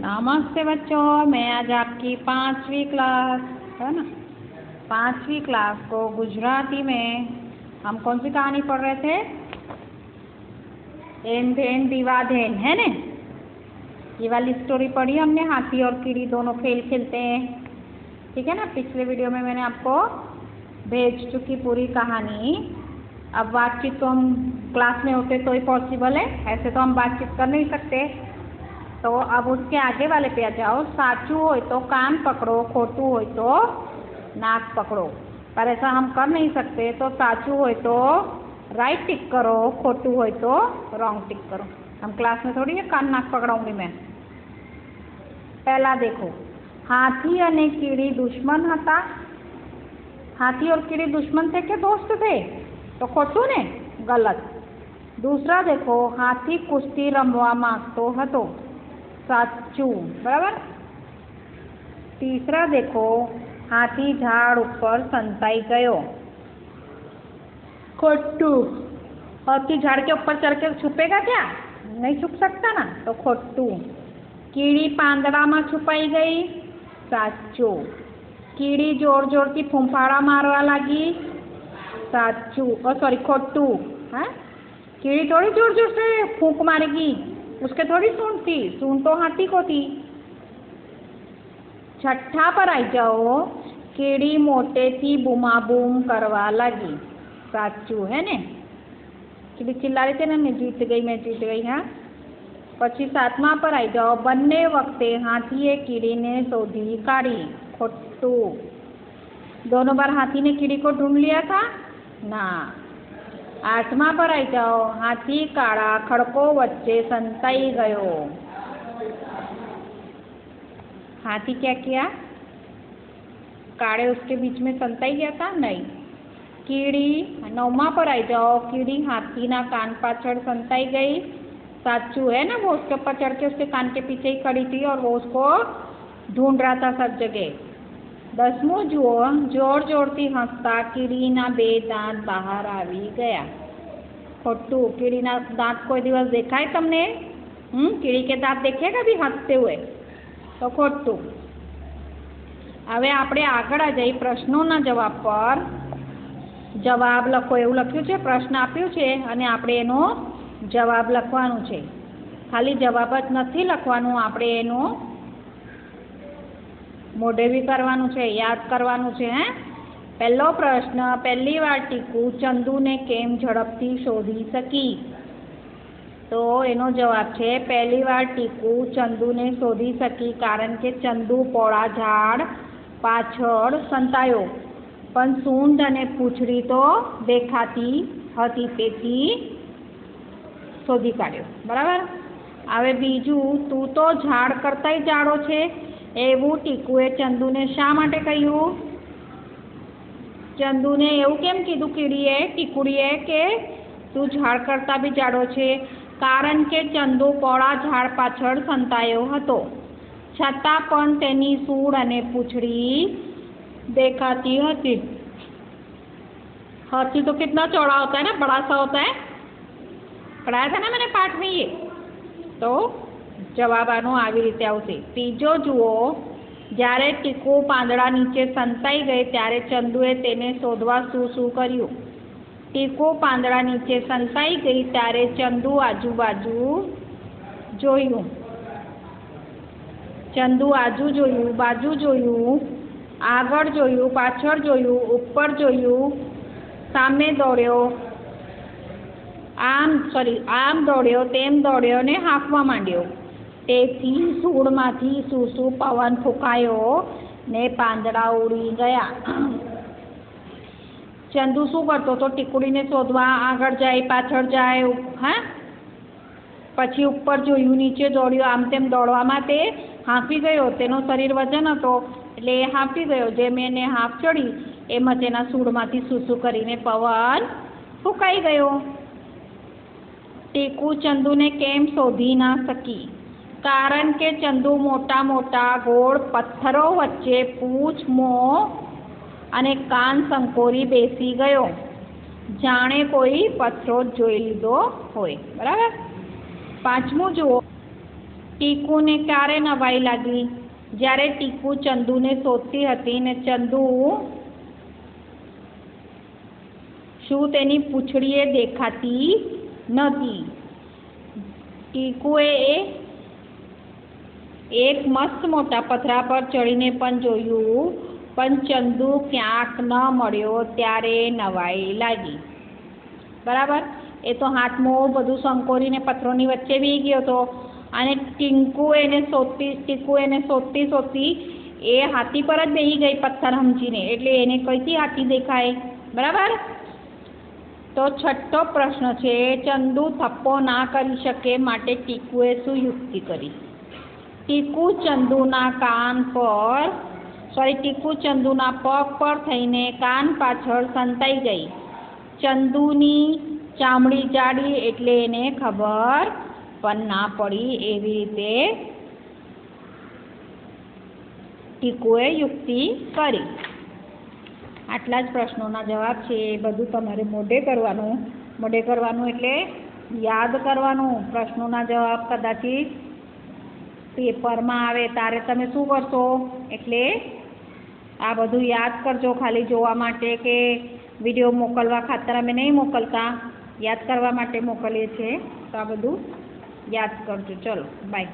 नमस्ते बच्चों, मैं आज आपकी 5वीं क्लास है ना 5वीं क्लास को गुजराती में हम कौन सी कहानी पढ़ रहे थे? एन धेन दीवा धेन है ने। ये वाली स्टोरी पढ़ी हमने। हाथी और कीड़ी दोनों खेल खेलते हैं, ठीक है ना। पिछले वीडियो में मैंने आपको भेज चुकी पूरी कहानी। अब बातचीत तो हम क्लास में होते तो ही पॉसिबल है, ऐसे तो हम बातचीत कर नहीं सकते। तो अब उसके आगे वाले पे आ जाओ। साचू हो तो कान पकड़ो, खोटू हो तो नाक पकड़ो। पर ऐसा हम कर नहीं सकते, तो साचू हो तो राइट टिक करो, खोटू हो तो रॉन्ग टिक करो। हम क्लास में थोड़ी कान नाक पकड़ाऊंगी मैं। पहला देखो, हाथी अने कीड़ी दुश्मन हता। हाथी और कीड़ी दुश्मन थे कि दोस्त थे? तो खोटू ने, गलत। दूसरा देखो, हाथी कुश्ती रमवा मांगतो हतो। साचू, बराबर। तीसरा देखो, हाथी झाड़ ऊपर संताई गयो। खोटू। हाथी झाड़ के ऊपर चढ़ के छुपेगा क्या? नहीं छुप सकता ना, तो खोटू। कीड़ी પાંદડા में छुपाई गई। साचू। कीड़ी जोर जोर की फूंफाड़ा मारवा लगी। साचू। सॉरी, खोटू। हाँ, कीड़ी थोड़ी जोर जोर से फूंक मारेगी, उसके थोड़ी सूंड थी, सूंड तो हाथी को थी। छठा पर आई जाओ, कीड़ी मोटे थी बूमाबूम करवा लगी। साचू है ने। कीड़ी चिल्ला रही थी ना, मैं जीत गई, मैं जीत गई। हाँ। पछी सातमा पर आई जाओ, बन्ने वक्ते हाथीए कीड़ी ने शोधी काढ़ी। खोटू। दोनों बार हाथी ने कीड़ी को ढूंढ लिया था ना। आठमा पर आई जाओ, हाथी काड़ा खड़को वच्चे संताई गयो। हाथी क्या किया? काड़े उसके बीच में संताई गया था? नहीं। कीड़ी, नौमा पर आई जाओ, कीड़ी हाथी ना कान पाछड़ संताई गई। साचू है ना, वो उसके ऊपर चढ़ के उसके कान के पीछे ही खड़ी थी और वो उसको ढूंढ रहा था सब जगह। 10मुं जुओ, जोर जोरती हंसता कीड़ी ना बे दांत बाहर आवी गया। खोटू। कीड़ी ना दांत कोई दिवस देखा है तमने? कीड़ी के दांत देखे कभी हंसते हुए? तो खोटू। हवे आपणे आगळ आ जई प्रश्नोना जवाब पर। जवाब लखो एवुं लख्युं छे, प्रश्न आप्यो छे अने आपणे एनो जवाब लखवानुं छे। खाली जवाब ज नथी लखवानुं, आपणे एनो मोढे बी करवानुं छे, याद करवानुं छे। हैं। पहलो प्रश्न, पहली वार टीकू चंदू ने केम झड़पथी शोधी सकी? तो एनो जवाब छे, पहली वार टीकू चंदू ने शोधी सकी कारण के चंदू पोळा झाड़ पाछळ संतायो, पण सूंढ अने पूंछड़ी तो देखाती हती तेथी शोधी काढ्यो। बराबर। हवे बीजू, तू तो झाड़ करताय जाड़ो छे एवुं टीकुए चंदू ने शा माटे कह्युं? चंदू ने एवं केम कीधुं कीड़ीए, टीकुड़ीए के तू झाड़ करता भी जाड़ो छे? कारण के चंदू पोळा झाड़ पाछळ संतायो हतो, छतां पण तेनी सूंड अने पूंछड़ी देखाती हती। हाथी तो कितना चौड़ा होता है ना, बड़ा सा होता है। पढ़ाया था ना मैंने पाठ में ये। तो जवाब आनो आवी रीते आवशे। तीजो जुओ, જ્યારે ટીકુ પાંદડા નીચે સંતાઈ ગઈ ત્યારે ચંદુએ તેને શોધવા શું કર્યું? ટીકુ પાંદડા નીચે સંતાઈ ગઈ ત્યારે ચંદુ આજુબાજુ જોયું। ચંદુ આજુ જોયું, બાજુ જોયું, આગળ જોયું, પાછળ જોયું, ઉપર જોયું, સામે દોડ્યો, આમ દોડ્યો, તેમ દોડ્યો ને હાંફવા માંડ્યો। तेथी सूड़मांथी सूसू पवन फूंकायो ने પાંદડા उड़ी गया। चंदू शू करतो तो टीकुड़ी ने शोधवा आगळ जाए, पाछळ जाए। हाँ, पछी उपर जोयुं, नीचे दौड़्यो, आम तेम दौड़वामां ते हांफी गयो। तेनो शरीर वजन हतो એટલે એ હાંફી ગયો। જેમ એને હાંફ ચડી એમ તેના सूड़मांथी सूसू करीने पवन फूंकाई गयो। टीकू चंदू ने केम शोधी ना सकी? कारण के चंदू मोटा मोटा गोड़ पत्थरों वच्चे पूछ मों अने कान संकोरी बेसी गयो, जाने कोई पत्थरो जोई लीधो होय। बराबर। 5मुं जुओ, ટીકુને ક્યારે નવાઈ લાગી? જ્યારે ટીકુ ચંદુને શોધતી હતી ને ચંદુ શું તેની પૂંછડીએ દેખાતી નહોતી. ટીકુએ એક મસ્ત મોટા પથરા પર ચડીને પણ જોયું, પણ ચંદુ ક્યાંક ન મળ્યો ત્યારે નવાઈ લાગી. બરાબર? એ તો હાથમાં બધું સંકોરીને પથ્થરોની વચ્ચે બી ગયો હતો અને ટીકુ એને શોધતી એ હાથી પર જ બેસી ગઈ પથ્થર સમજીને, એટલે એને કઈથી હાથી દેખાય? બરાબર? તો છઠ્ઠો પ્રશ્ન છે, ચંદુ થપ્પો ના કરી શકે માટે ટીકુએ શું યુક્તિ કરી? ટીકુ ચંદુના પગ પર થઈને કાન પાછળ સંતાઈ ગઈ. ચંદુની ચામડી જાડી એટલે એને ખબર પણ ના પડી. એવી રીતે ટીકુએ યુક્તિ કરી. આટલા જ પ્રશ્નોના જવાબ છે. એ બધું તમારે મોઢે કરવાનું એટલે યાદ કરવાનું. પ્રશ્નોના જવાબ કદાચિત પેપરમાં આવે ત્યારે તમે શું કરશો? એટલે આ બધું યાદ કરજો. ખાલી જોવા માટે કે વિડીયો મોકલવા ખાતર અમે નહીં મોકલતા, યાદ કરવા માટે મોકલીએ છીએ. તો આ બધું યાદ કરજો. ચલો બાય.